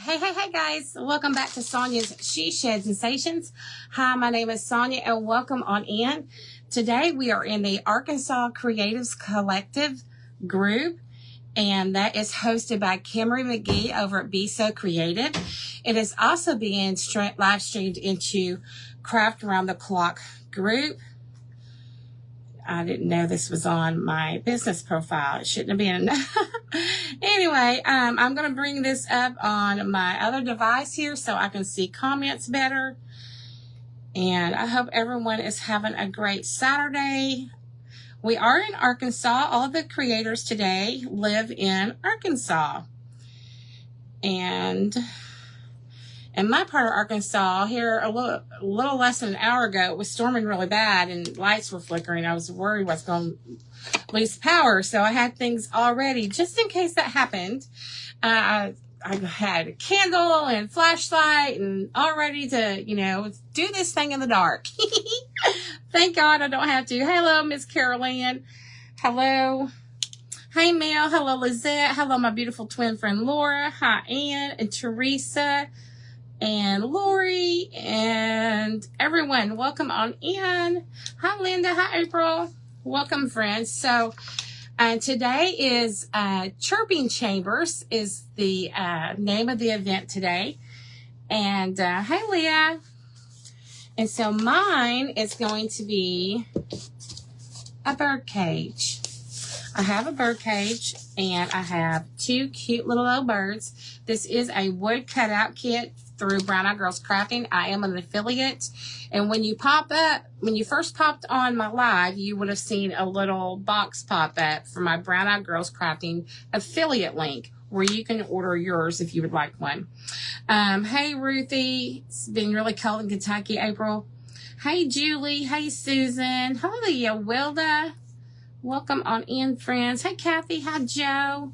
Hey guys, welcome back to Sonia's She Shed Sensations. Hi, my name is Sonia and welcome on in. Today we are in the Arkansas Creatives Collective group, and that is hosted by Kimmery McGee over at Be So Creative. It is also being live streamed into Craft Around the Clock group. I didn't know this was on my business profile. It shouldn't have been. Anyway, I'm going to bring this up on my other device here so I can see comments better. And I hope everyone is having a great Saturday. We are in Arkansas. All of the creators today live in Arkansas. And in my part of Arkansas, here a little less than an hour ago, it was storming really bad and lights were flickering. I was worried I was going to lose power, so I had things all ready just in case that happened. I had a candle and flashlight and all ready to, do this thing in the dark. Thank God I don't have to. Hello, Miss Caroline. Hello. Hey, Mel. Hello, Lizette. Hello, my beautiful twin friend, Laura. Hi, Ann and Teresa. And Lori and everyone, welcome on in. Hi, Linda. Hi, April. Welcome, friends. So today is Chirping Chambers is the name of the event today. And hi, Leah. And so mine is going to be a bird cage. I have a bird cage and I have two cute little old birds. This is a wood cutout kit through Brown Eyed Girls Crafting. I am an affiliate. And when you first popped on my live, you would have seen a little box pop up for my Brown Eyed Girls Crafting affiliate link where you can order yours if you would like one. Hey, Ruthie. It's been really cold in Kentucky, April. Hey, Julie. Hey, Susan. Hello, Wilda. Welcome on in, friends. Hey, Kathy. Hi, Joe.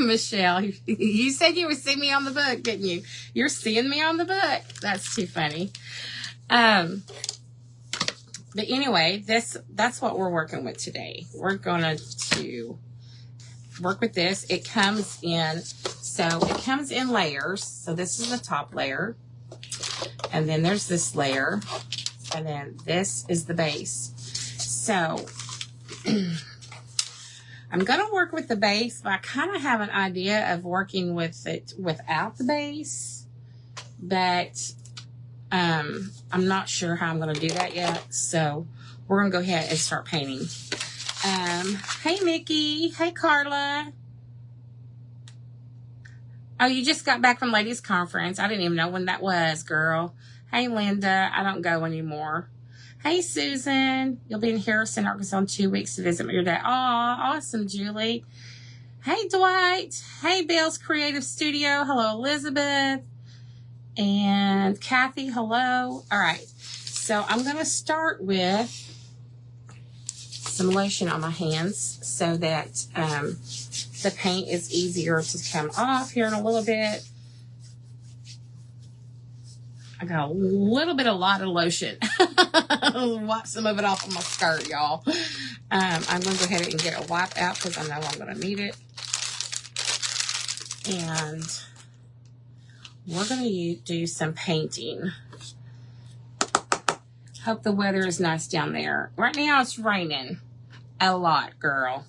Michelle, you said you would see me on the book, didn't you? You're seeing me on the book. That's too funny. But anyway, that's what we're working with today. We're going to work with this. It comes in layers. So this is the top layer. And then there's this layer. And then this is the base. So I'm going to work with the base, but I kind of have an idea of working with it without the base. But I'm not sure how I'm going to do that yet. So we're going to go ahead and start painting. Hey, Mickey. Hey, Carla. Oh, you just got back from Ladies Conference. I didn't even know when that was, girl. Hey, Linda. I don't go anymore. Hey, Susan. You'll be in Harrison, Arkansas in 2 weeks to visit me your dad. Aw, awesome, Julie. Hey, Dwight. Hey, Bill's Creative Studio. Hello, Elizabeth. And Kathy, hello. All right. So I'm going to start with some lotion on my hands so that the paint is easier to come off here in a little bit. I got a lot of lotion. Wipe some of it off of my skirt, y'all. I'm going to go ahead and get a wipe out because I know I'm going to need it. And we're going to do some painting. Hope the weather is nice down there. Right now it's raining a lot, girl.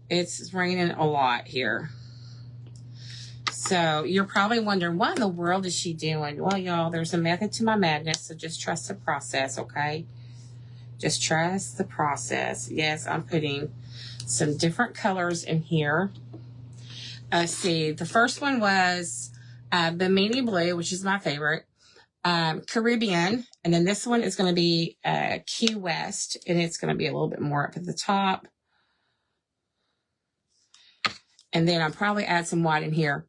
It's raining a lot here. So you're probably wondering, what in the world is she doing? Well, y'all, there's a method to my madness, so just trust the process, okay? Just trust the process. Yes, I'm putting some different colors in here. See, the first one was Bimini Blue, which is my favorite, Caribbean, and then this one is going to be Key West, and it's going to be a little bit more up at the top. And then I'll probably add some white in here.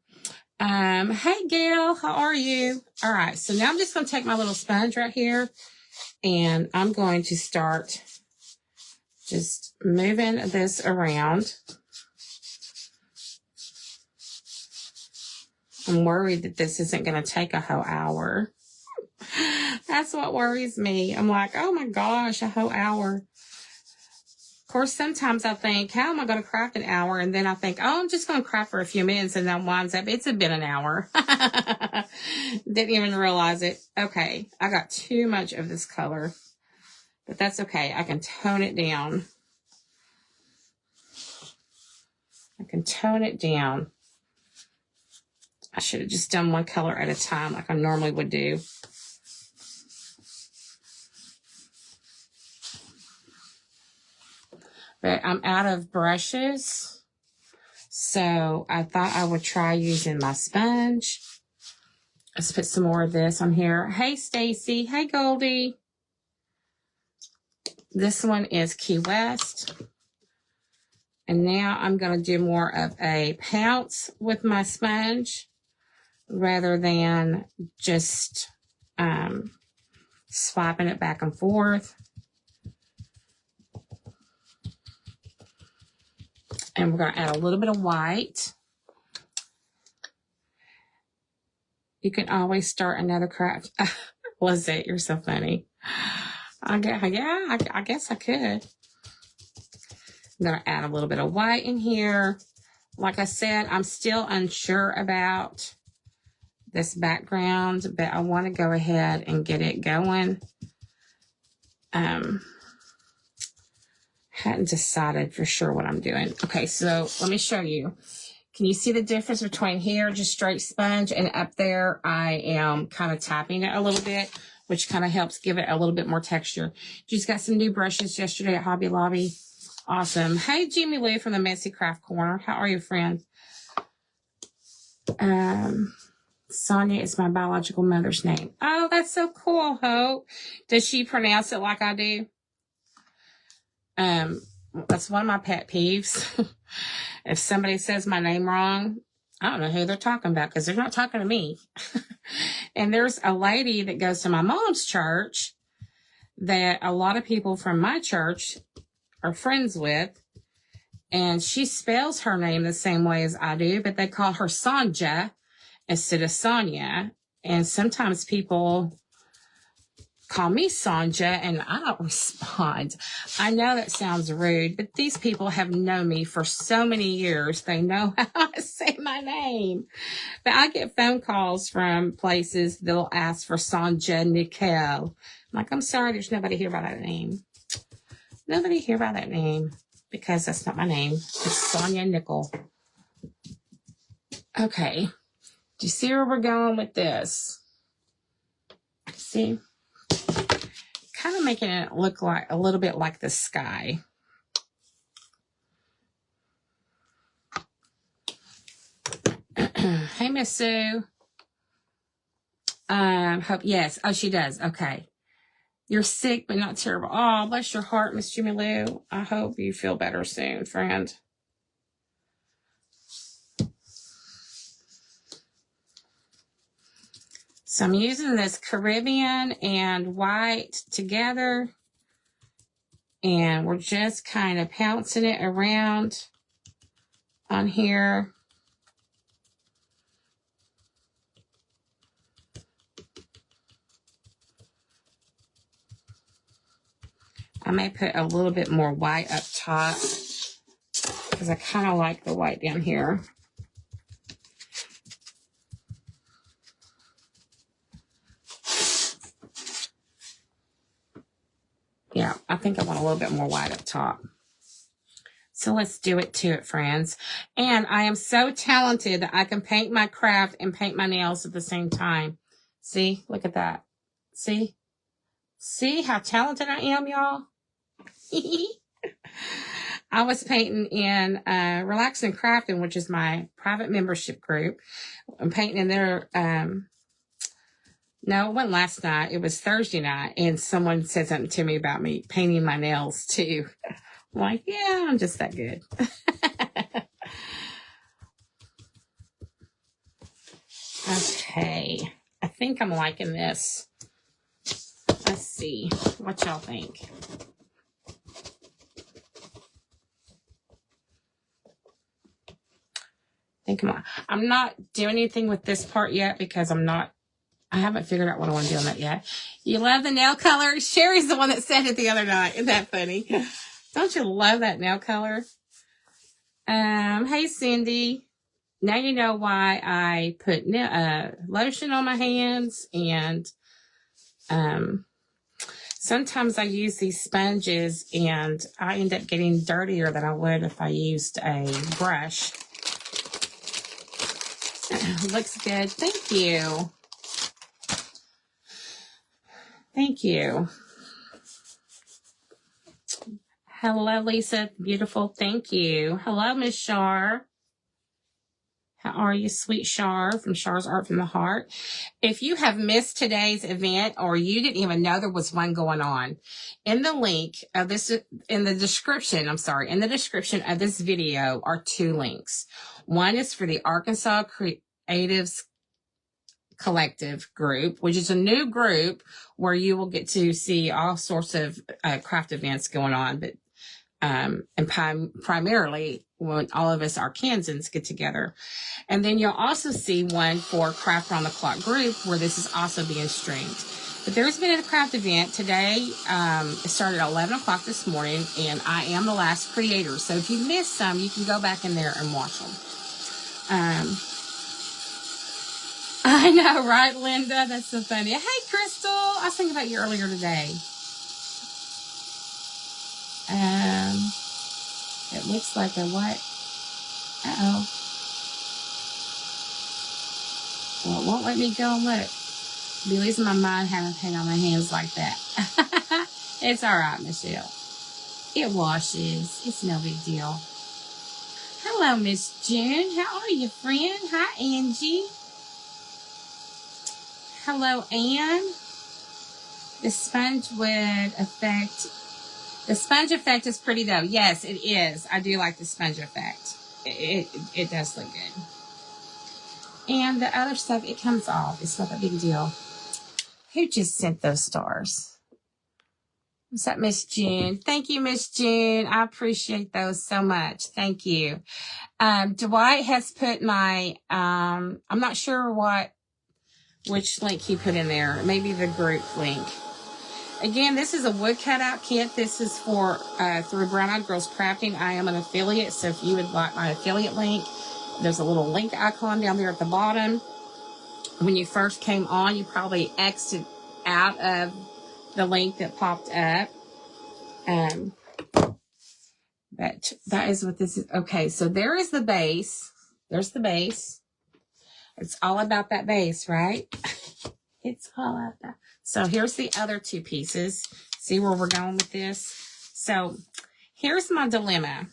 Hey, Gail, how are you? All right, so now I'm just going to take my little sponge right here, and I'm going to start just moving this around. I'm worried that this isn't going to take a whole hour. That's what worries me. I'm like, oh my gosh, a whole hour. course, sometimes I think, how am I going to craft an hour? And then I think, oh, I'm just going to craft for a few minutes. And then winds up, it's been an hour. Didn't even realize it. Okay, I got too much of this color. But that's okay. I can tone it down. I can tone it down. I should have just done one color at a time like I normally would do. But I'm out of brushes, so I thought I would try using my sponge. Let's put some more of this on here. Hey, Stacy. Hey, Goldie. This one is Key West. And now I'm going to do more of a pounce with my sponge rather than just swiping it back and forth. And we're going to add a little bit of white. You can always start another craft. Lizette, you're so funny. I guess I could. I'm going to add a little bit of white in here. Like I said, I'm still unsure about this background, but I want to go ahead and get it going. Hadn't decided for sure what I'm doing. Okay, so let me show you. Can you see the difference between here, just straight sponge, and up there, I am kind of tapping it a little bit, which kind of helps give it a little bit more texture. Just got some new brushes yesterday at Hobby Lobby. Awesome. Hey, Jimmy Lou from the Messy Craft Corner. How are you, friend? Sonia is my biological mother's name. Oh, that's so cool, Hope. Does she pronounce it like I do? That's one of my pet peeves. If somebody says my name wrong, I don't know who they're talking about because they're not talking to me. And there's a lady that goes to my mom's church that a lot of people from my church are friends with. And she spells her name the same way as I do, but they call her Sanja instead of Sonia. And sometimes people call me Sanja, and I don't respond. I know that sounds rude, but these people have known me for so many years. They know how to say my name. But I get phone calls from places that'll ask for Sanja Nickel. I'm like, I'm sorry, there's nobody here by that name. Nobody here by that name, because that's not my name. It's Sonia Nickel. Okay. Do you see where we're going with this? See? Kind of making it look like a little bit like the sky. Hey, Miss Sue. Hope, yes. Oh, she does. Okay. You're sick, but not terrible. Oh, bless your heart, Miss Jimmy Lou. I hope you feel better soon, friend. So I'm using this Caribbean and white together, and we're just kind of pouncing it around on here. I may put a little bit more white up top because I kind of like the white down here. Yeah, I think I want a little bit more white up top. So let's do it to it, friends. And I am so talented that I can paint my craft and paint my nails at the same time. See? Look at that. See? See how talented I am, y'all? I was painting in Relaxing Crafting, which is my private membership group. I'm painting in there. No, it wasn't last night. It was Thursday night, and someone said something to me about me painting my nails too. I'm like, yeah, I'm just that good. Okay, I think I'm liking this. Let's see what y'all think. I'm not doing anything with this part yet because I haven't figured out what I want to do on that yet. You love the nail color? Sherry's the one that said it the other night. Isn't that funny? Don't you love that nail color? Hey, Cindy. Now you know why I put lotion on my hands, and sometimes I use these sponges and I end up getting dirtier than I would if I used a brush. Looks good. Thank you. Thank you. Hello, Lisa. Beautiful. Thank you. Hello, Miss Shar. How are you, sweet Shar from Shar's Art from the Heart? If you have missed today's event or you didn't even know there was one going on, in the link of this, in the description of this video are 2 links. One is for the Arkansas Creatives Collective group, which is a new group where you will get to see all sorts of craft events going on, but and primarily when all of us Arkansans get together. And then you'll also see one for Craft Around the Clock group where this is also being streamed. But there's been a craft event today. It started at 11 o'clock this morning, and I am the last creator. So if you missed some, you can go back in there and watch them. I know, right, Linda? That's so funny. Hey, Crystal. I was thinking about you earlier today. It looks like a what? Uh-oh. Well, it won't let me go and look. Be losing my mind having paint on my hands like that. It's all right, Michelle. It washes. It's no big deal. Hello, Miss June. How are you, friend? Hi, Angie. Hello, Anne. The sponge effect is pretty, though. Yes, it is. I do like the sponge effect. It does look good. And the other stuff, it comes off. It's not a big deal. Who just sent those stars? Was that Miss June? Thank you, Miss June. I appreciate those so much. Thank you. Dwight has put my, I'm not sure which link he put in there. Maybe the group link. Again, this is a wood cutout kit. This is for through Brown Eyed Girls Crafting. I am an affiliate, so if you would like my affiliate link, there's a little link icon down there at the bottom. When you first came on, you probably exited out of the link that popped up. But that is what this is. Okay, so there is the base. There's the base. It's all about that base, right? It's all about that. So here's the other 2 pieces. See where we're going with this? So here's my dilemma.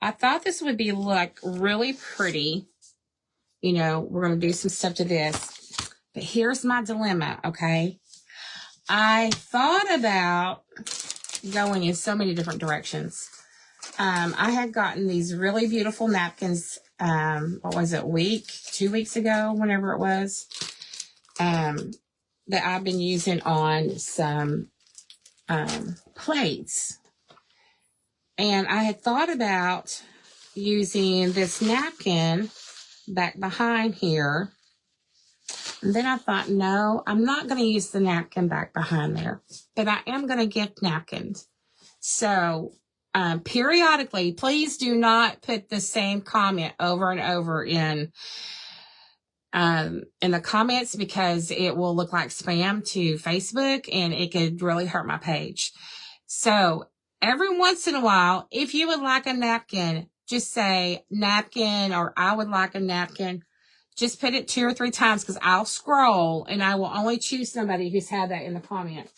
I thought this would be look really pretty. You know, we're going to do some stuff to this. But here's my dilemma, okay? I thought about going in so many different directions. I had gotten these really beautiful napkins, what was it, 2 weeks ago, whenever it was, that I've been using on some plates. And I had thought about using this napkin back behind here. And then I thought, no, I'm not going to use the napkin back behind there, but I am going to gift napkins. So periodically, please do not put the same comment over and over in the comments, because it will look like spam to Facebook and it could really hurt my page. So every once in a while, if you would like a napkin, just say napkin or I would like a napkin. Just put it 2 or 3 times, because I'll scroll and I will only choose somebody who's had that in the comment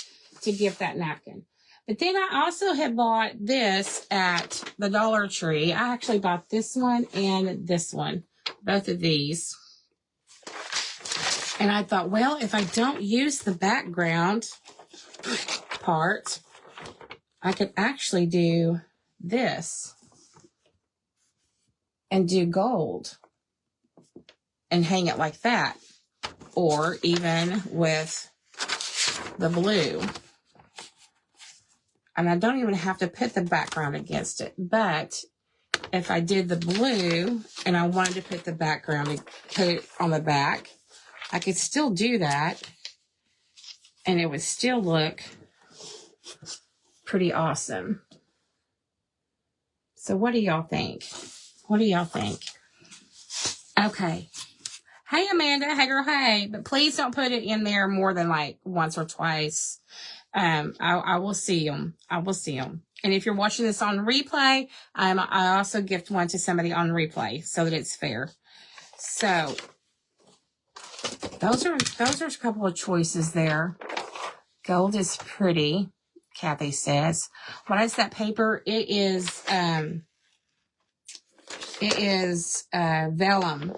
to gift that napkin. But then I also had bought this at the Dollar Tree. I actually bought this one and this one, both of these. And I thought, well, if I don't use the background part, I could actually do this and do gold and hang it like that, or even with the blue. And I don't even have to put the background against it, but if I did the blue and I wanted to put the background and put it on the back, I could still do that and it would still look pretty awesome. So what do y'all think? What do y'all think? Okay. Hey, Amanda. Hey, girl. Hey. But please don't put it in there more than like once or twice. I will see them. I will see them. And if you're watching this on replay, I also gift one to somebody on replay so that it's fair. So those are a couple of choices there. Gold is pretty, Kathy says. What is that paper? It is vellum.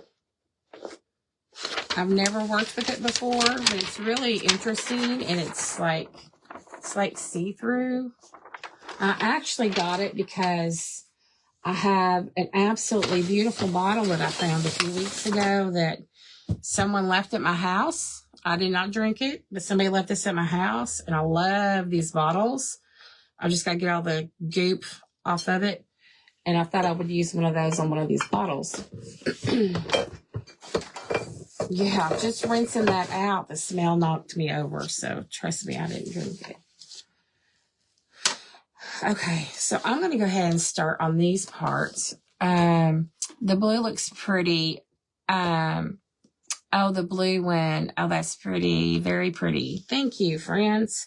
I've never worked with it before, but it's really interesting, and it's like see-through. I actually got it because I have an absolutely beautiful bottle that I found a few weeks ago that someone left at my house. I did not drink it, but somebody left this at my house, and I love these bottles. I just got to get all the goop off of it, and I thought I would use one of those on one of these bottles. Yeah, just rinsing that out, the smell knocked me over, so trust me, I didn't drink it. Okay, so I'm going to go ahead and start on these parts. The blue looks pretty. Oh, the blue one. Oh, that's pretty. Very pretty. Thank you, friends.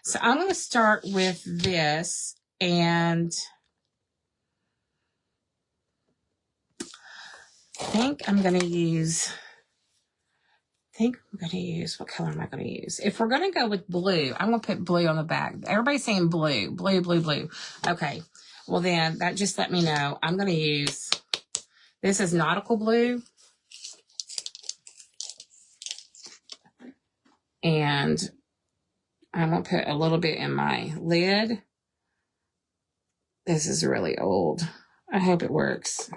So I'm going to start with this, and I think I'm going to use... what color am I going to use? If we're going to go with blue, I'm going to put blue on the back. Everybody's saying blue, blue, blue, blue. Okay. Well, then that just let me know. I'm going to use, this is nautical blue. And I'm going to put a little bit in my lid. This is really old. I hope it works.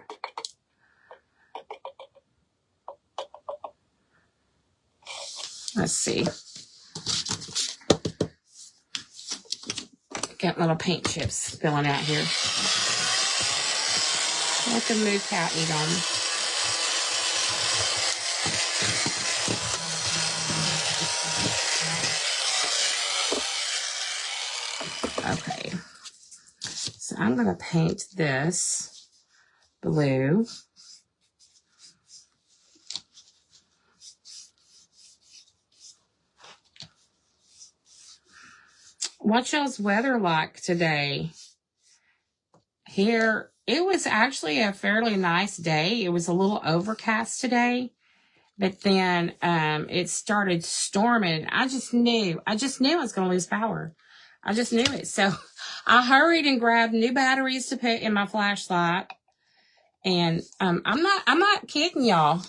Let's see. Got little paint chips spilling out here. Let the moo cow eat on them. Okay. So I'm going to paint this blue. What's y'all's weather like today? Here, it was actually a fairly nice day. It was a little overcast today, but then it started storming. I just knew I was going to lose power. I just knew it. So I hurried and grabbed new batteries to put in my flashlight. And I'm not kidding y'all.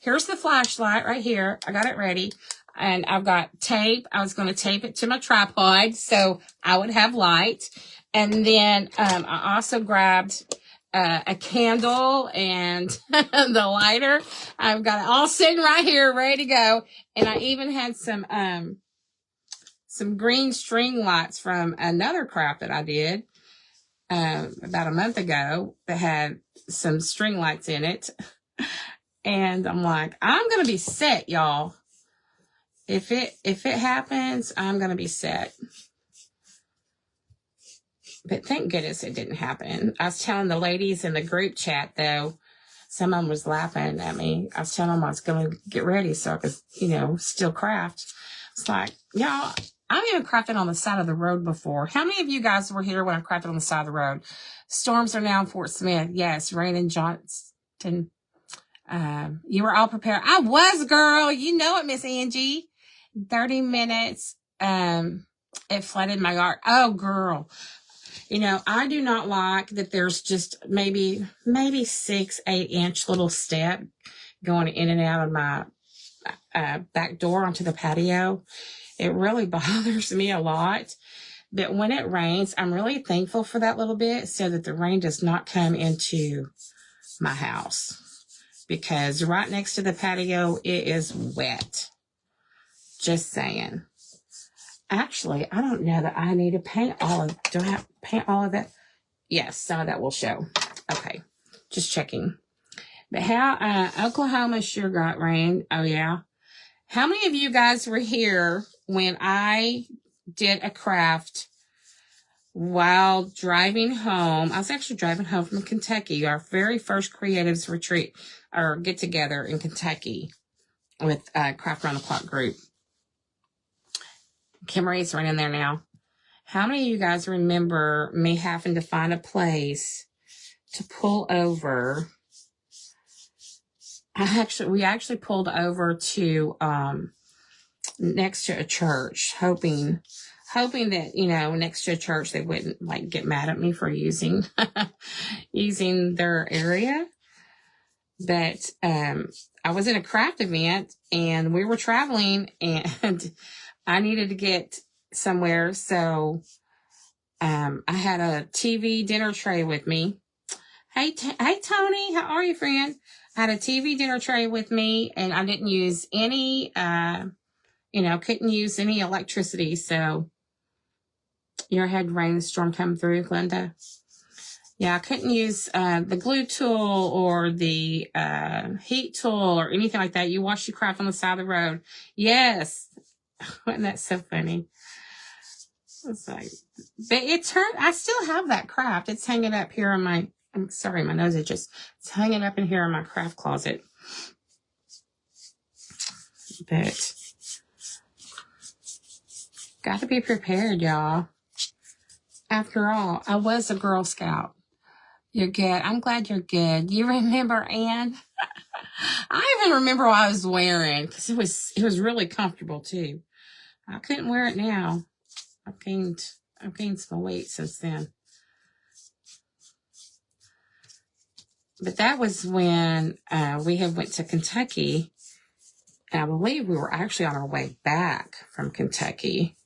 Here's the flashlight right here. I got it ready. And I've got tape. I was going to tape it to my tripod so I would have light. And then I also grabbed a candle and the lighter. I've got it all sitting right here, ready to go. And I even had some green string lights from another craft that I did about a month ago that had some string lights in it. And I'm like, I'm going to be set, y'all. If it happens, I'm going to be set. But thank goodness it didn't happen. I was telling the ladies in the group chat, though, some of them was laughing at me. I was telling them I was going to get ready so I could, still craft. It's like, y'all, I've even crafted on the side of the road before. How many of you guys were here when I crafted on the side of the road? Storms are now in Fort Smith. Yes, rain in Johnston. You were all prepared. I was, girl. You know it, Miss Angie. 30 minutes. It flooded my yard. Oh, girl. I do not like that there's just maybe 6-8 inch little step going in and out of my back door onto the patio. It really bothers me a lot. But when it rains, I'm really thankful for that little bit so that the rain does not come into my house. Because right next to the patio, it is wet. Just saying. Actually, I don't know that I need to paint all of... Do I have to paint all of that? Yes, some of that will show. Okay, just checking. But how... Oklahoma sure got rain. Oh, yeah. How many of you guys were here when I did a craft while driving home. I was actually driving home from Kentucky, our very first creatives retreat or get together in Kentucky with Craft Around the Clock group. Kimberly's right in there now. How many of you guys remember me having to find a place to pull over? We actually pulled over to next to a church, hoping that, you know, next to a church they wouldn't like get mad at me for using their area. But I was in a craft event and we were traveling and I needed to get somewhere, so I had a TV dinner tray with me. Hey Tony, how are you, friend? I had a TV dinner tray with me, and I didn't use any, couldn't use any electricity. So you ever had rainstorm come through, Glenda? Yeah, I couldn't use the glue tool or the heat tool or anything like that. You wash your craft on the side of the road. Yes. Wasn't that so funny? It's like, but I still have that craft. It's hanging up here on I'm sorry, my nose it's hanging up in here in my craft closet. But got to be prepared, y'all. After all, I was a Girl Scout. You're good. I'm glad you're good. You remember Anne? I even remember what I was wearing because it was really comfortable too. I couldn't wear it now. I've gained some weight since then. But that was when we had went to Kentucky. And I believe we were actually on our way back from Kentucky.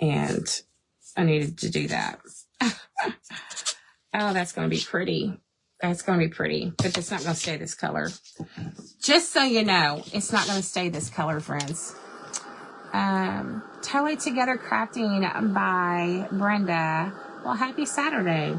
And I needed to do that. Oh, that's going to be pretty. That's going to be pretty. But it's not going to stay this color. Just so you know, it's not going to stay this color, friends. Totally Together Crafting by Brenda. Well, happy Saturday.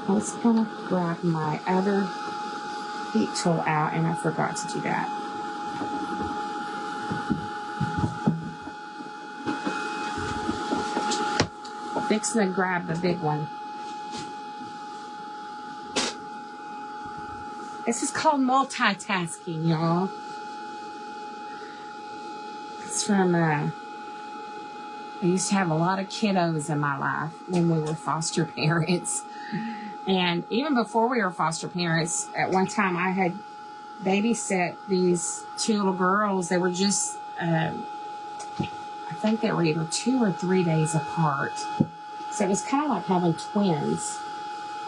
I was going to grab my other heat tool out, and I forgot to do that. Fixing to grab the big one. This is called multitasking, y'all. It's from, I used to have a lot of kiddos in my life when we were foster parents. And even before we were foster parents, at one time I had babysat these two little girls. They were just, I think they were either 2 or 3 days apart. So it was kind of like having twins,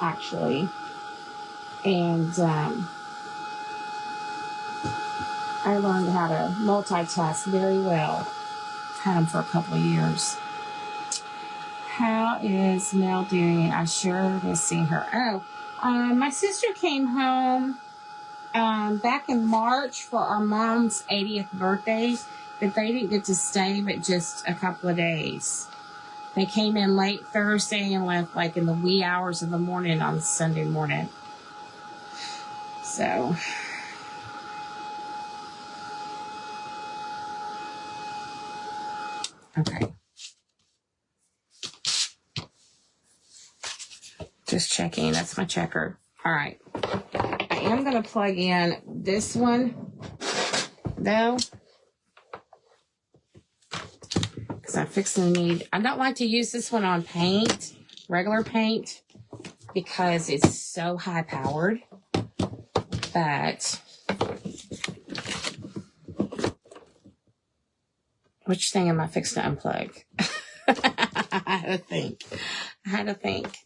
actually. And I learned how to multitask very well. Had them for a couple of years. How is Mel doing? I sure miss seeing her. Oh, my sister came home back in March for our mom's 80th birthday, but they didn't get to stay but just a couple of days. They came in late Thursday and left like in the wee hours of the morning on Sunday morning. So, okay. Just checking. That's my checker. All right. I am going to plug in this one, though, because I'm fixing to need. I don't like to use this one on paint, regular paint, because it's so high powered. But which thing am I fixing to unplug? I had to think.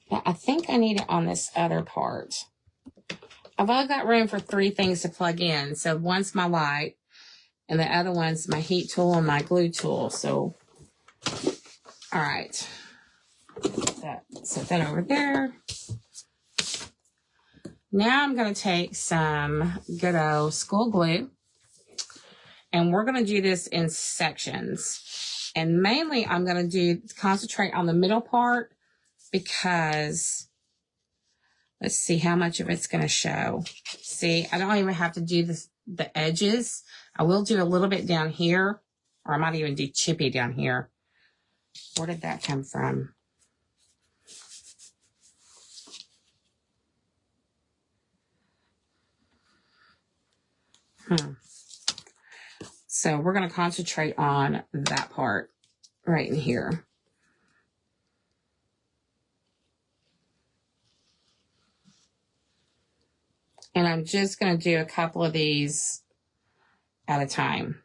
Yeah, I think I need it on this other part. I've only got room for 3 things to plug in. So one's my light, and the other one's my heat tool and my glue tool. So, all right. Set that over there. Now I'm going to take some good old school glue, and we're going to do this in sections. And mainly I'm going to concentrate on the middle part because let's see how much of it's going to show. See, I don't even have to do the edges. I will do a little bit down here, or I might even do chippy down here. Where did that come from? So we're going to concentrate on that part right in here. And I'm just going to do a couple of these at a time.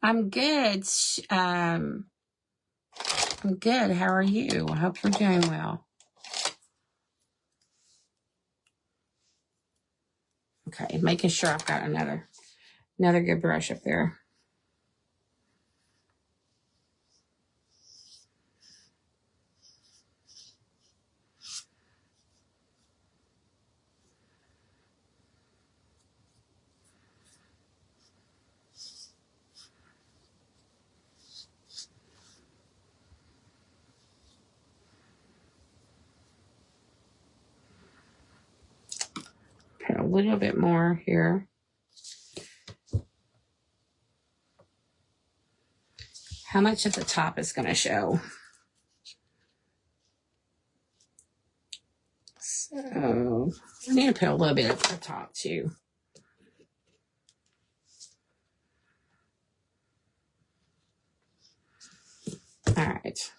I'm good. I'm good. How are you? I hope you're doing well. Okay, making sure I've got another good brush up there. Put a little bit more here. How much at the top is going to show? So I need to put a little bit at the top too. All right.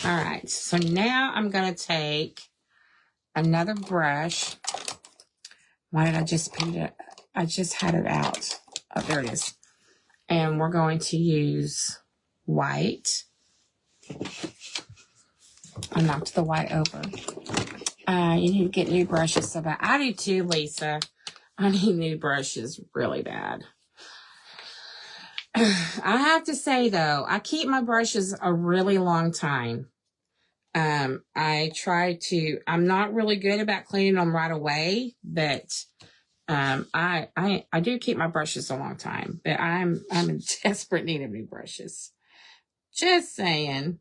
All right, so now I'm going to take another brush. Why did I just put it? I just had it out. Oh, there it is. And we're going to use white. I knocked the white over. You need to get new brushes so bad. I do too, Lisa. I need new brushes really bad. I have to say, though, I keep my brushes a really long time. I try to, I'm not really good about cleaning them right away, but I do keep my brushes a long time, but I'm in desperate need of new brushes. Just saying.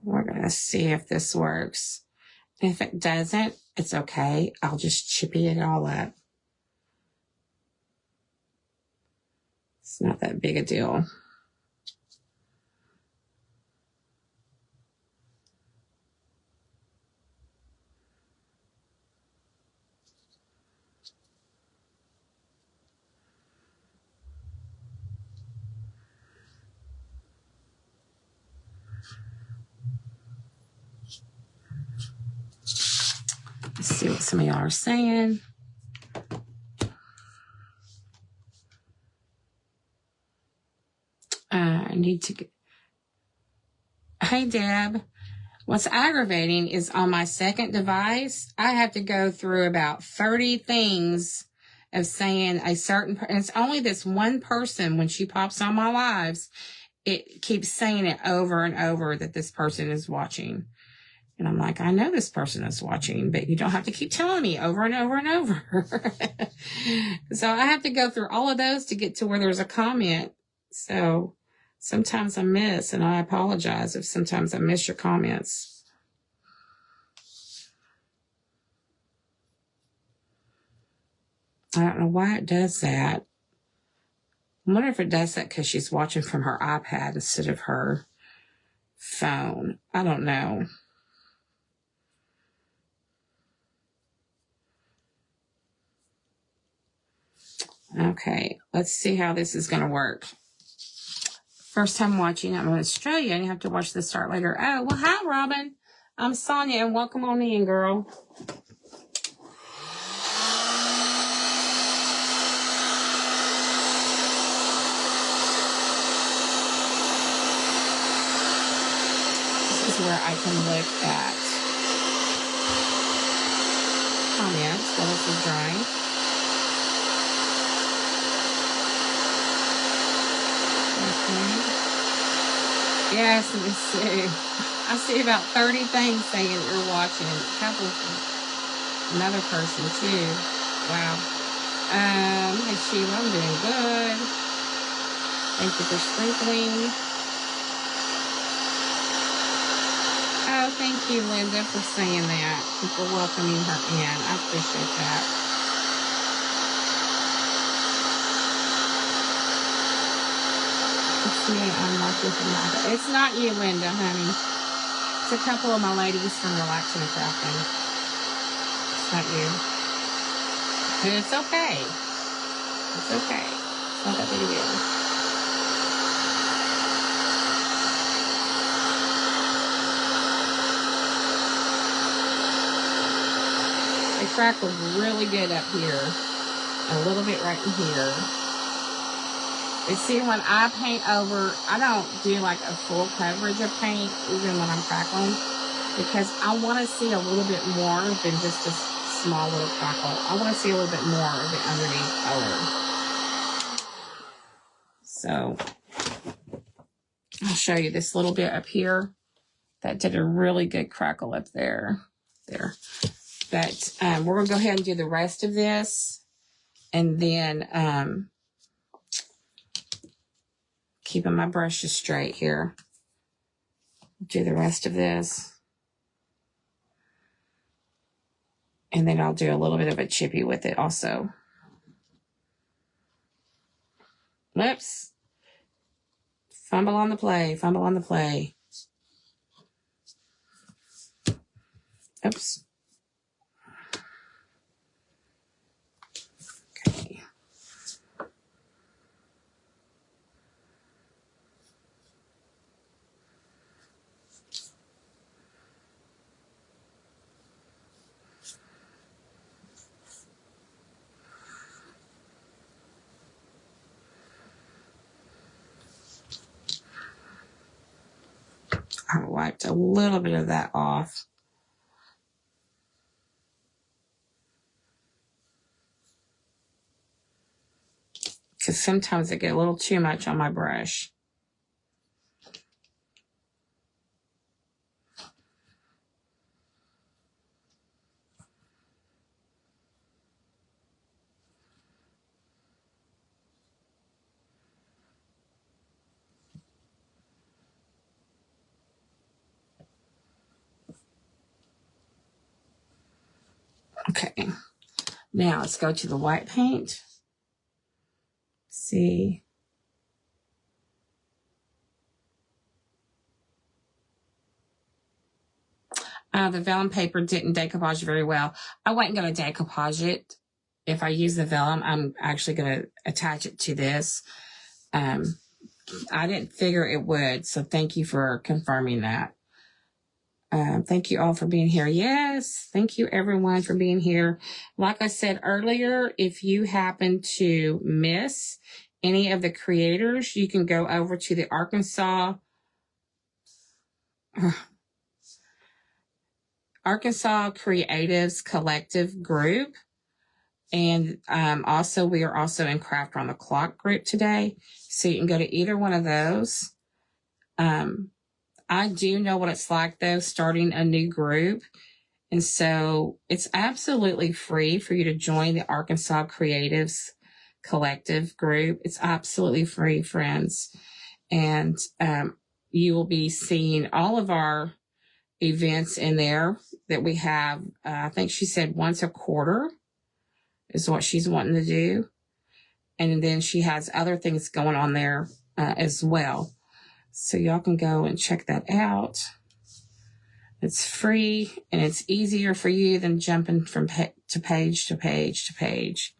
We're going to see if this works. If it doesn't, it's okay. I'll just chippy it all up. It's not that big a deal. Let's see what some of y'all are saying. I need to get... Hey, Deb. What's aggravating is on my second device, I have to go through about 30 things of saying a certain... And it's only this one person, when she pops on my lives, it keeps saying it over and over that this person is watching. And I'm like, I know this person is watching, but you don't have to keep telling me over and over and over. So I have to go through all of those to get to where there's a comment. So sometimes I miss, and I apologize if sometimes I miss your comments. I don't know why it does that. I wonder if it does that because she's watching from her iPad instead of her phone. I don't know. Okay, let's see how this is going to work. First time watching, I'm in Australia, and you have to watch the start later. Oh, well, hi, Robin. I'm Sonia, and welcome on in, girl. This is where I can look at comments while this is drying. Okay. Yes, let me see. I see about 30 things saying you're watching. A couple from another person too. Wow. Hey Sheila, I'm doing good. Thank you for sprinkling. Oh, thank you, Linda, for saying that and for welcoming her in. I appreciate that. It's me. I'm watching from my. It's not you, Linda, honey. It's a couple of my ladies from Relaxing and Crafting. It's not you. And it's okay. It's okay. It's not that big a deal. They crackled really good up here. A little bit right in here. You see, when I paint over, I don't do like a full coverage of paint, even when I'm crackling, because I want to see a little bit more than just a small little crackle. I want to see a little bit more of the underneath color. So I'll show you this little bit up here. That did a really good crackle up there. But we're going to go ahead and do the rest of this. And then keeping my brushes straight here. Do the rest of this. And then I'll do a little bit of a chippy with it also. Whoops. Fumble on the play. Fumble on the play. Oops. Okay. I wiped a little bit of that off. Because sometimes I get a little too much on my brush. Okay, now let's go to the white paint. See. The vellum paper didn't decoupage very well. I wasn't going to decoupage it. If I use the vellum, I'm actually going to attach it to this. I didn't figure it would, so thank you for confirming that. Thank you all for being here. Yes, thank you everyone for being here. Like I said earlier, if you happen to miss any of the creators, you can go over to the Arkansas Creatives Collective group. And also, we are also in Craft on the Clock group today. So you can go to either one of those. I do know what it's like, though, starting a new group. And so it's absolutely free for you to join the Arkansas Creatives Collective group. It's absolutely free, friends. And you will be seeing all of our events in there that we have. I think she said once a quarter is what she's wanting to do. And then she has other things going on there as well. So y'all can go and check that out. It's free and it's easier for you than jumping from to page to page to page.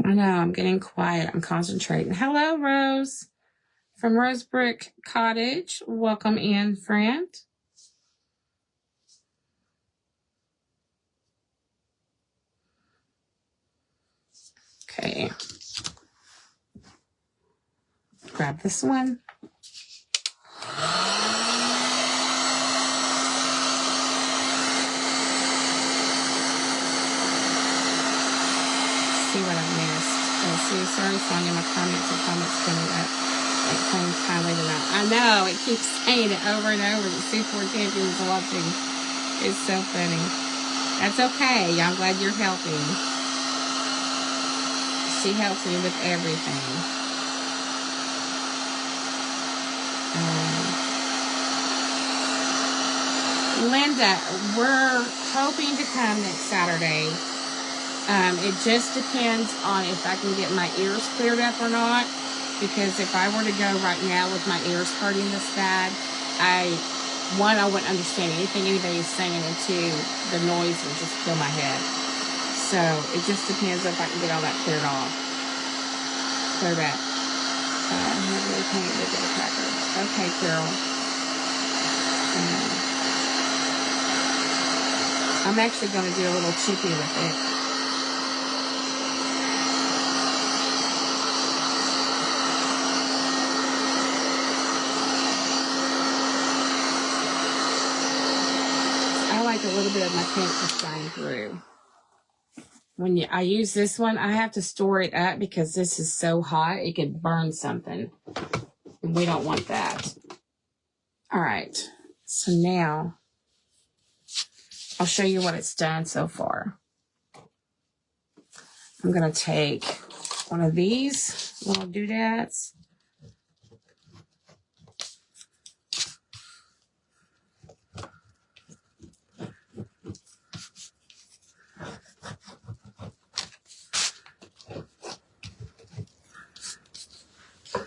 I know, I'm getting quiet. I'm concentrating. Hello, Rose from Rosebrick Cottage. Welcome in, friend. Okay. Grab this one. See what I've missed. Oh, see, sorry, Sonia, my comments coming up. It claims kindly tonight. I know, it keeps saying it over and over. The C4 champion is watching. It's so funny. That's okay. I'm glad you're helping. She helps me with everything. Linda, we're hoping to come next Saturday. It just depends on if I can get my ears cleared up or not. Because if I were to go right now with my ears hurting this bad, I wouldn't understand anything anybody's saying, and two, the noise would just kill my head. So it just depends if I can get all that cleared off. Clear that. Heavily painted the cracker. Okay, Carol. I'm actually going to do a little chippy with it. I like a little bit of my paint to shine through. When I use this one, I have to store it up because this is so hot, it could burn something. And we don't want that. All right. So now, I'll show you what it's done so far. I'm going to take one of these little doodads.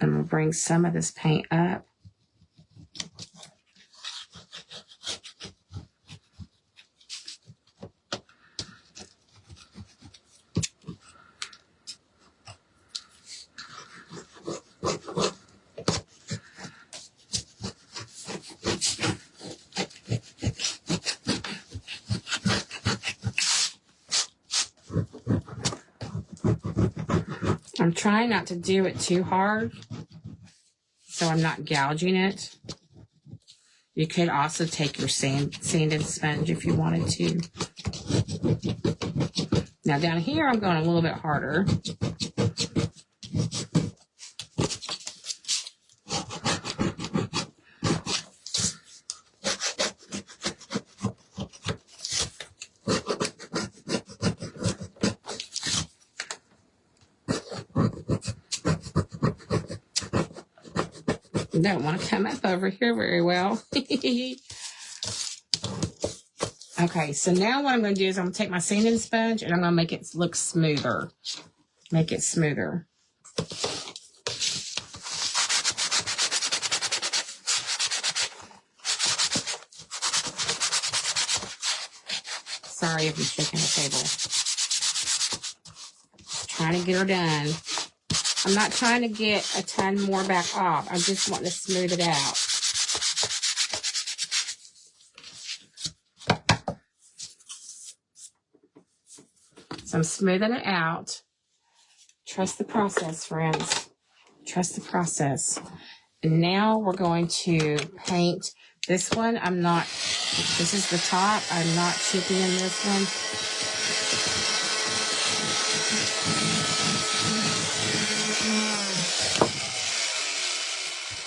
I'm going to bring some of this paint up. I'm trying not to do it too hard, so I'm not gouging it. You could also take your sanding sponge if you wanted to. Now down here, I'm going a little bit harder. Don't want to come up over here very well. Okay, so now what I'm going to do is I'm going to take my sanding sponge and I'm going to make it look smoother. Make it smoother. Sorry if you're shaking the table. Trying to get her done. I'm not trying to get a ton more back off. I'm just wanting to smooth it out. So I'm smoothing it out. Trust the process, friends. trust the process. And now we're going to paint this one. This is the top. I'm not chipping in this one.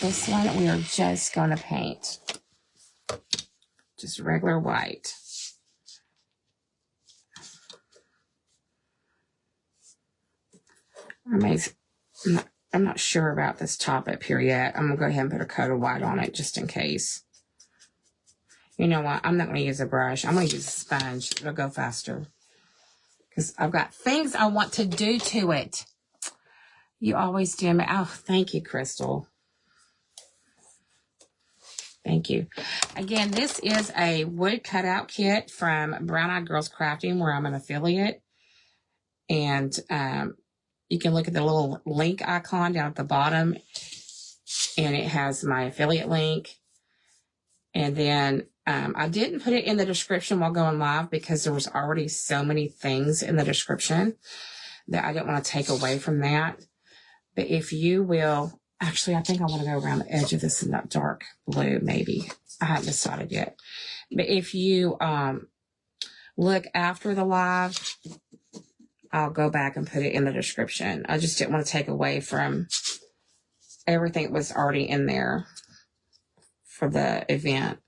This one we are just going to paint. Just regular white. I'm not sure about this top up here yet. I'm going to go ahead and put a coat of white on it just in case. You know what? I'm not going to use a brush. I'm going to use a sponge. It'll go faster. Because I've got things I want to do to it. You always do me. Oh, thank you, Crystal. Thank you. Again, this is a wood cutout kit from Brown Eyed Girls Crafting, where I'm an affiliate. And you can look at the little link icon down at the bottom, and it has my affiliate link. And then I didn't put it in the description while going live because there was already so many things in the description that I didn't want to take away from that. But if you will, actually, I think I want to go around the edge of this in that dark blue, maybe. I haven't decided yet. But if you look after the live, I'll go back and put it in the description. I just didn't want to take away from everything that was already in there for the event.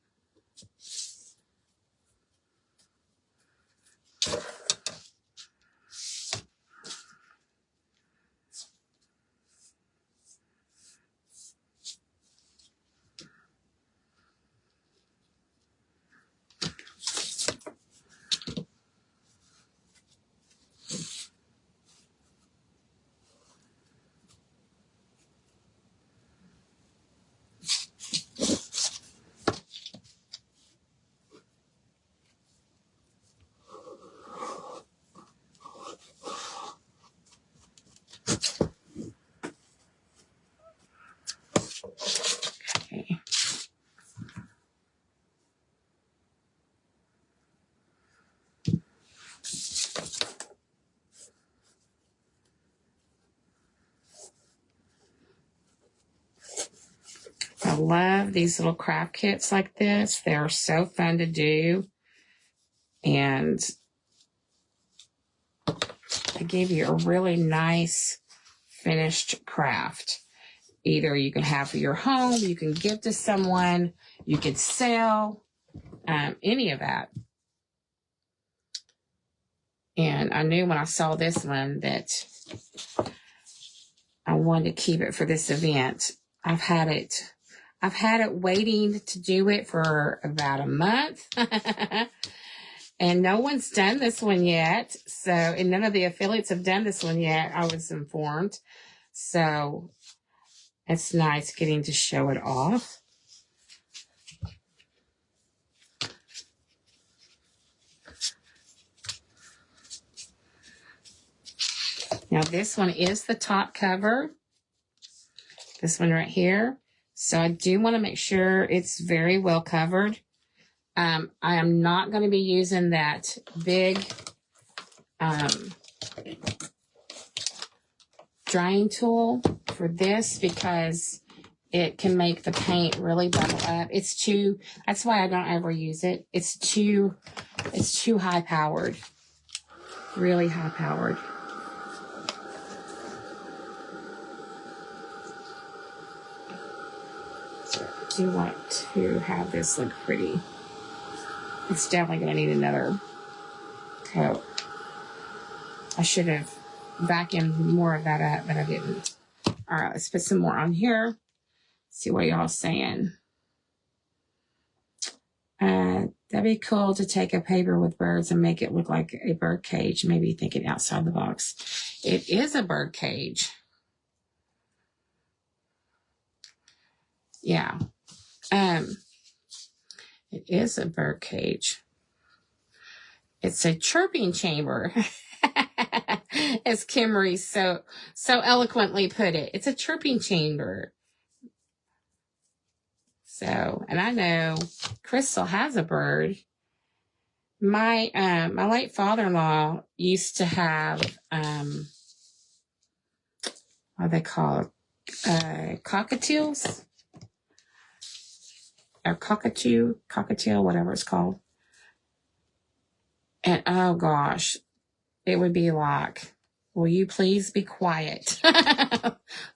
I love these little craft kits like this. They're so fun to do. And they give you a really nice finished craft. Either you can have for your home, you can give to someone, you could sell, any of that. And I knew when I saw this one that I wanted to keep it for this event. I've had it waiting to do it for about a month. And no one's done this one yet. So, and none of the affiliates have done this one yet, I was informed. So it's nice getting to show it off. Now this one is the top cover. This one right here. So I do want to make sure it's very well covered. I am not going to be using that big drying tool for this because it can make the paint really bubble up. That's why I don't ever use it. It's too high powered. Really high powered. So I do want to have this look pretty. It's definitely going to need another coat. I should have vacuumed more of that up, but I didn't. All right, let's put some more on here. See what y'all saying. That'd be cool to take a paper with birds and make it look like a bird cage. Maybe thinking outside the box. It is a bird cage. Yeah. It is a bird cage. It's a chirping chamber. As Kimmery so eloquently put it. It's a chirping chamber. So, and I know Crystal has a bird. My late father-in-law used to have what do they call it? cockatiels or cockatiel, whatever it's called. And oh gosh, it would be like, will you please be quiet?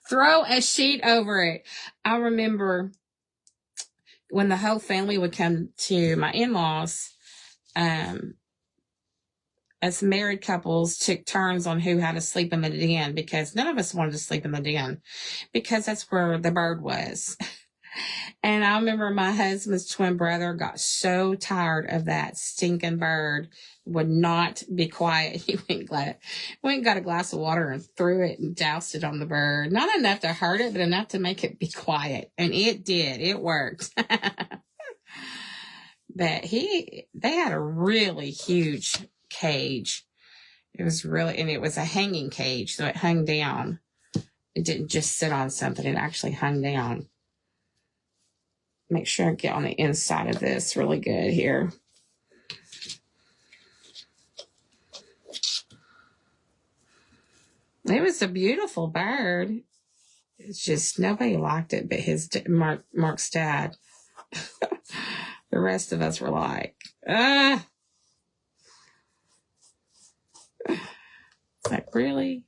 Throw a sheet over it. I remember when the whole family would come to my in-laws, as married couples took turns on who had to sleep in the den, because none of us wanted to sleep in the den because that's where the bird was. And I remember my husband's twin brother got so tired of that stinking bird, would not be quiet. He went and got a glass of water and threw it and doused it on the bird. Not enough to hurt it, but enough to make it be quiet. And it did. It worked. But they had a really huge cage. It was a hanging cage, so it hung down. It didn't just sit on something, it actually hung down. Make sure I get on the inside of this really good here. It was a beautiful bird. It's just nobody liked it but Mark's dad. The rest of us were like, like, really?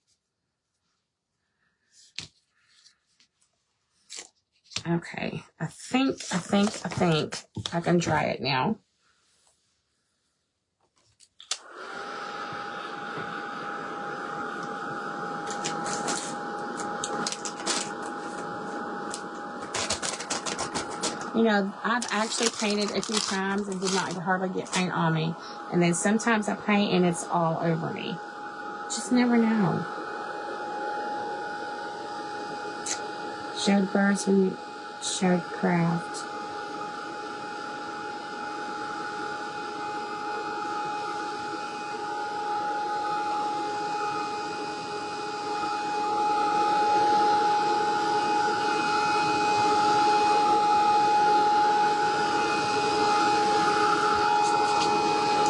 Okay, I think I can dry it now. You know, I've actually painted a few times and did not hardly get paint on me. And then sometimes I paint and it's all over me. Just never know. Showed birds when you showed craft.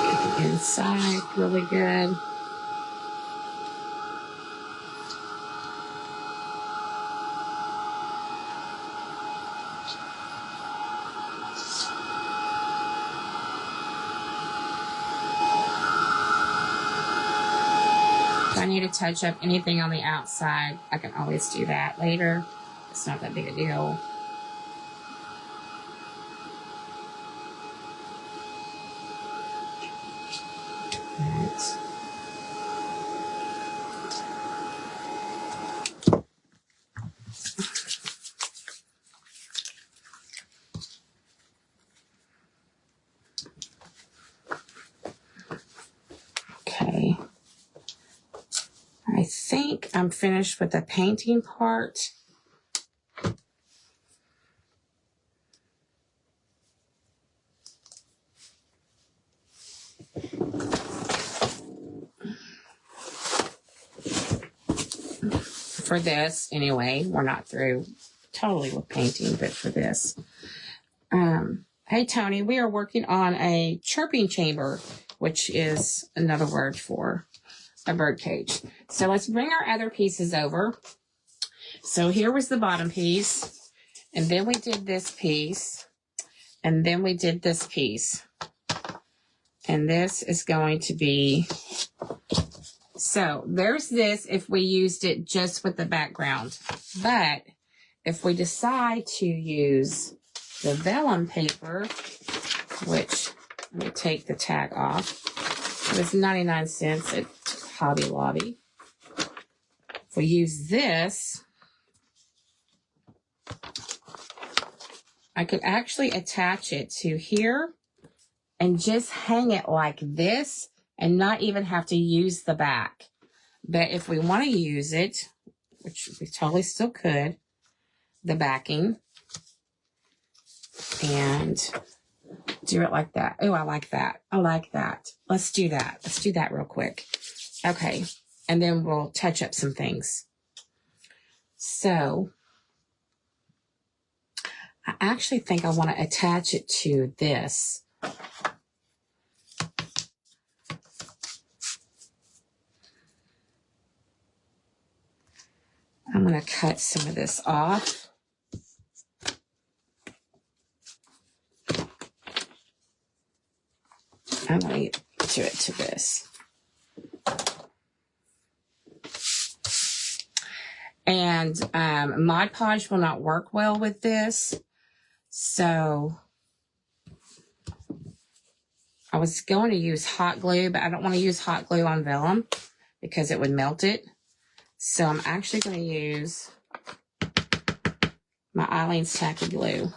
Get the inside really good. If I need to touch up anything on the outside, I can always do that later. It's not that big a deal. Right. Okay. I think I'm finished with the painting part. For this, anyway, we're not through totally with painting, but for this. Hey, Tony, we are working on a chirping chamber, which is another word for a bird cage. So let's bring our other pieces over. So here was the bottom piece, and then we did this piece, and then we did this piece. And this is going to be, so there's this if we used it just with the background. But if we decide to use the vellum paper, which, let me take the tag off. It was 99 cents at Hobby Lobby. If we use this, I could actually attach it to here and just hang it like this and not even have to use the back. But if we want to use it, which we totally still could, the backing, and do it like that. Oh, I like that. I like that. Let's do that. Let's do that real quick. Okay. And then we'll touch up some things. So I actually think I want to attach it to this. I'm going to cut some of this off. I'm going to do it to this. And Mod Podge will not work well with this. So I was going to use hot glue, but I don't want to use hot glue on vellum because it would melt it. So I'm actually going to use my Eileen's Tacky Glue.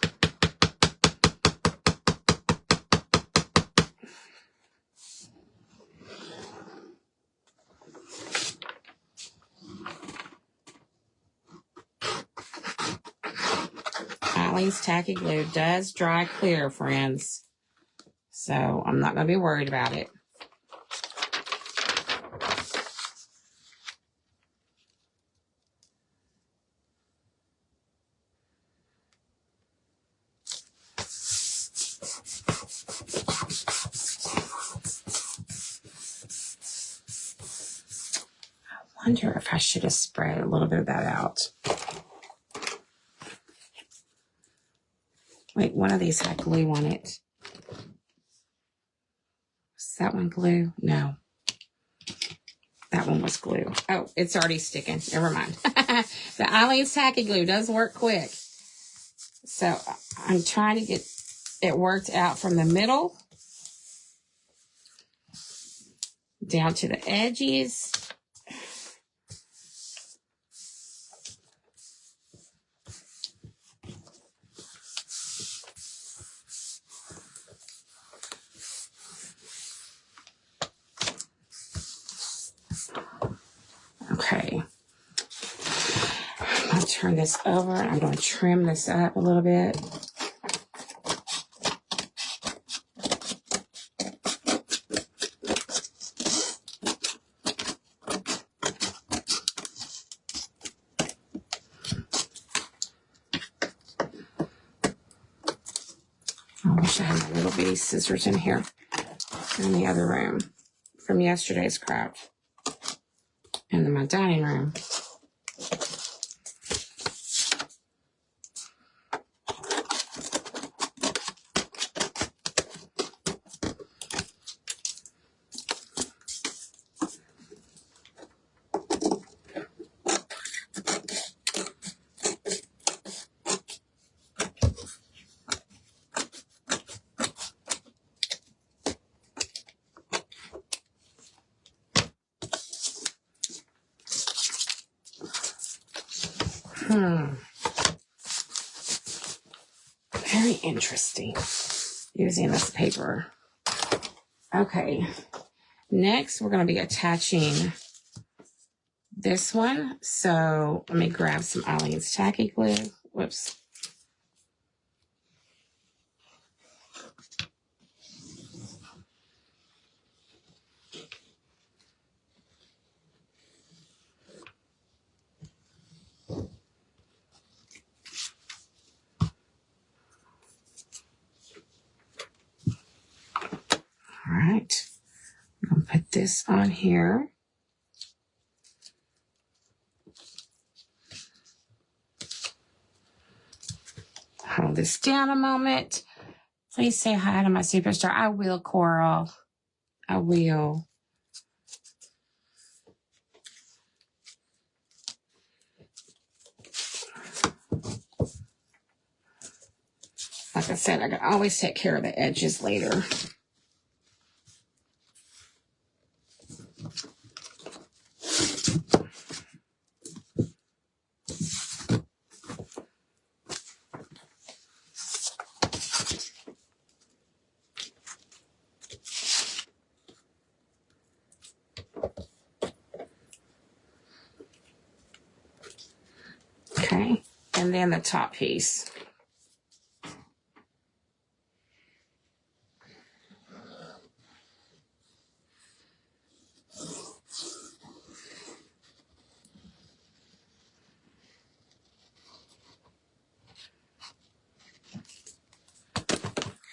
Eileen's Tacky Glue does dry clear, friends. So I'm not going to be worried about it. I wonder if I should have spread a little bit of that out. Wait, one of these had glue on it. Is that one glue? No. That one was glue. Oh, it's already sticking. Never mind. The Eileen's Tacky Glue does work quick. So I'm trying to get it worked out from the middle down to the edges. Okay. I'm going to turn this over. I'm going to trim this up a little bit. I wish I had my little bitty scissors in here in the other room from yesterday's craft. And in my dining room. Very interesting using this paper. Okay, next we're going to be attaching this one. So let me grab some Eileen's Tacky Glue. Whoops. All right, I'm going to put this on here. Hold this down a moment. Please say hi to my superstar. I will, Coral. I will. Like I said, I can always take care of the edges later. Okay, and then the top piece.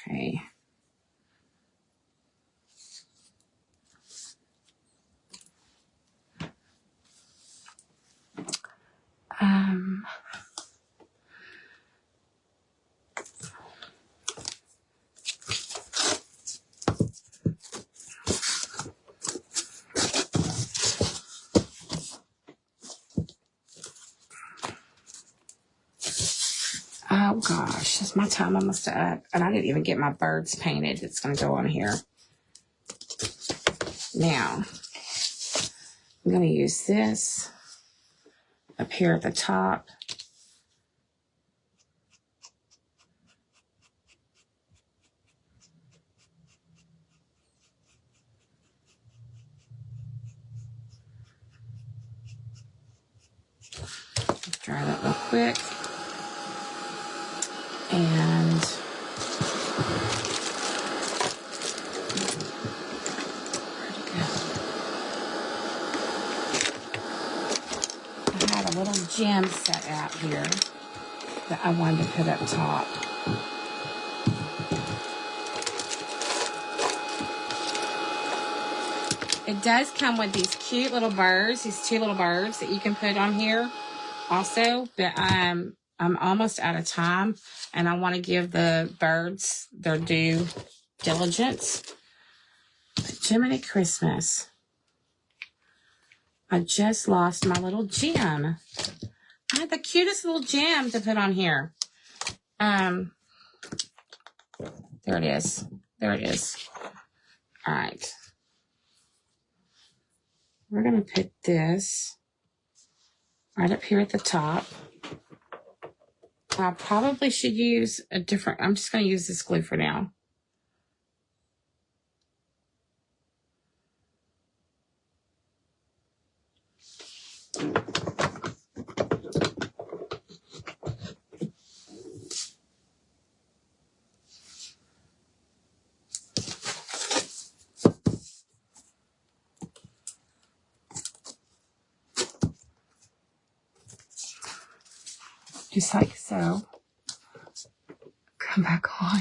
Okay. Oh gosh, is my time almost up? And I didn't even get my birds painted. It's going to go on here. Now, I'm going to use this up here at the top. Dry that real quick. And where'd it go? I had a little gem set out here that I wanted to put up top. It does come with these cute little birds, these two little birds that you can put on here also, but I'm almost out of time, and I want to give the birds their due diligence. But Jiminy Christmas. I just lost my little gem. I had the cutest little gem to put on here. There it is. There it is. All right. We're going to put this right up here at the top. I probably should use a different, I'm just going to use this glue for now. Just like so. Come back on.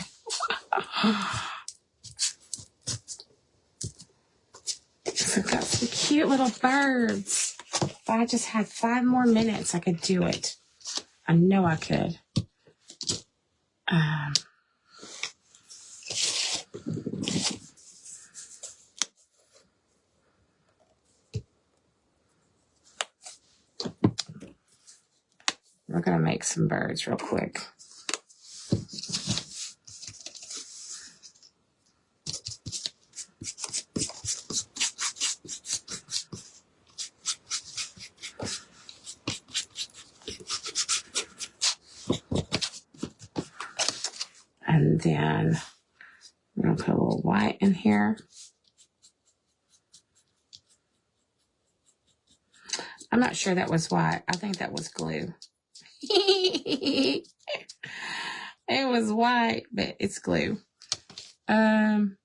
So I've got some cute little birds. If I just had 5 more minutes, I could do it. I know I could. We're going to make some birds real quick. And then I'm going to put a little white in here. I'm not sure that was white. I think that was glue. It was white, but it's glue. Black.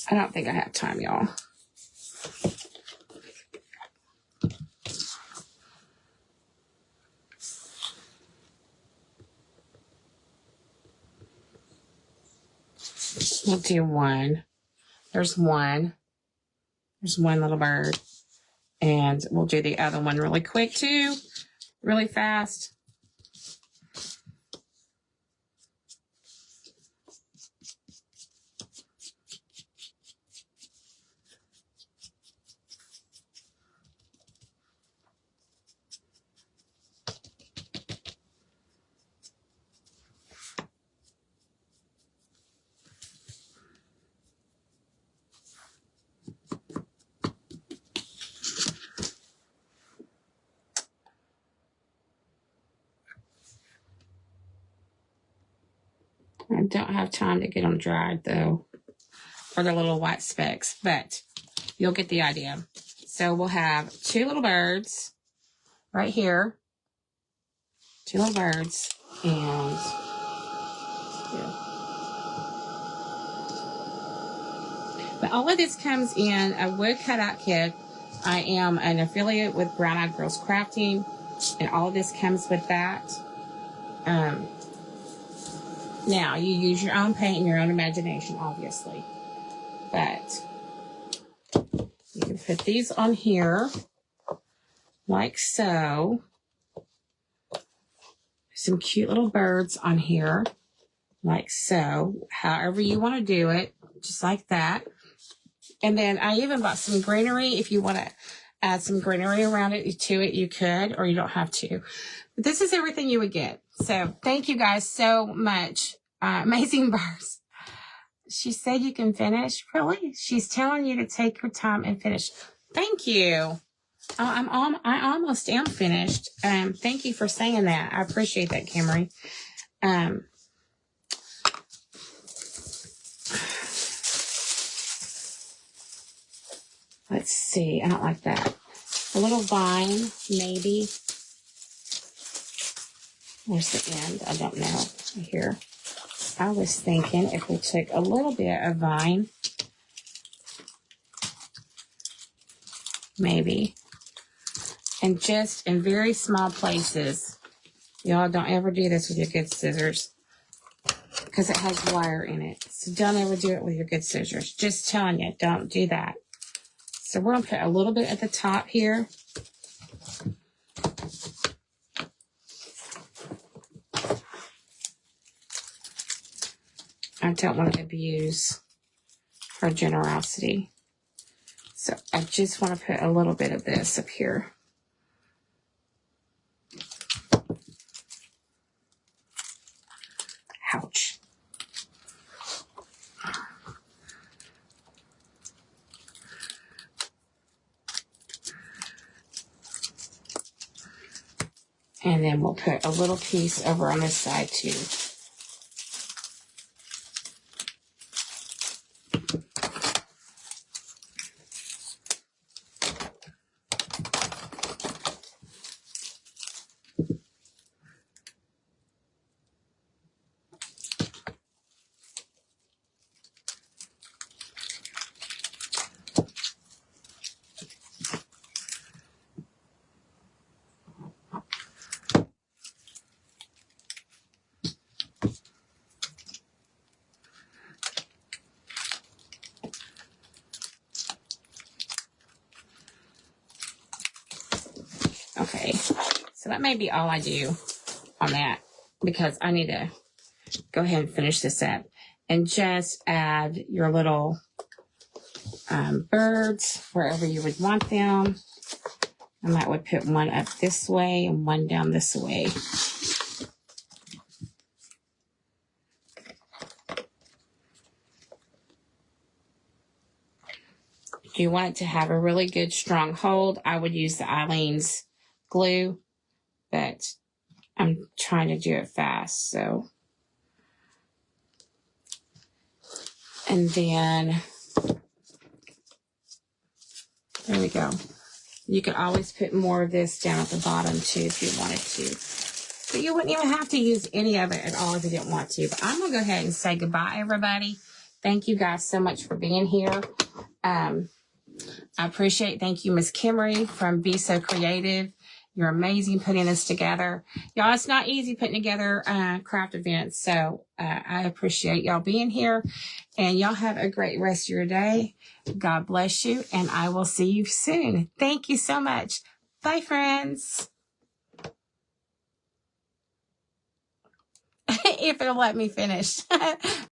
I don't think I have time, y'all. We'll do one. There's one. There's one little bird. And we'll do the other one really quick too. Really fast. I don't have time to get them dried though, for the little white specks, but you'll get the idea. So we'll have 2 little birds right here, 2 little birds, and yeah. But all of this comes in a wood cutout kit. I am an affiliate with Brown Eyed Girls Crafting, and all of this comes with that. Now, you use your own paint and your own imagination, obviously. But you can put these on here, like so. Some cute little birds on here, like so. However you want to do it. just like that. And then I even bought some greenery. If you want to add some greenery around it to it, you could, or you don't have to. But this is everything you would get. So thank you guys so much. Amazing Birds. She said you can finish. Really? She's telling you to take your time and finish. Thank you. I almost am finished. Thank you for saying that. I appreciate that, Camry. Let's see. I don't like that. A little vine, maybe. Where's the end? I don't know. Here. I was thinking if we took a little bit of vine, maybe, and just in very small places. Y'all don't ever do this with your good scissors because it has wire in it. So don't ever do it with your good scissors. Just telling you, don't do that. So we're going to put a little bit at the top here. I don't want to abuse her generosity. So I just want to put a little bit of this up here. Ouch. And then we'll put a little piece over on this side too. Okay, so that may be all I do on that because I need to go ahead and finish this up and just add your little birds wherever you would want them. I might would put one up this way and one down this way. If you want it to have a really good strong hold, I would use the Eileen's glue, but I'm trying to do it fast, so. And then, there we go. You could always put more of this down at the bottom too if you wanted to. But you wouldn't even have to use any of it at all if you didn't want to. But I'm going to go ahead and say goodbye, everybody. Thank you guys so much for being here. I appreciate, thank you, Miss Kimmery from Be So Creative. You're amazing putting this together. Y'all, it's not easy putting together craft events. So I appreciate y'all being here. And y'all have a great rest of your day. God bless you. And I will see you soon. Thank you so much. Bye, friends. If it'll let me finish.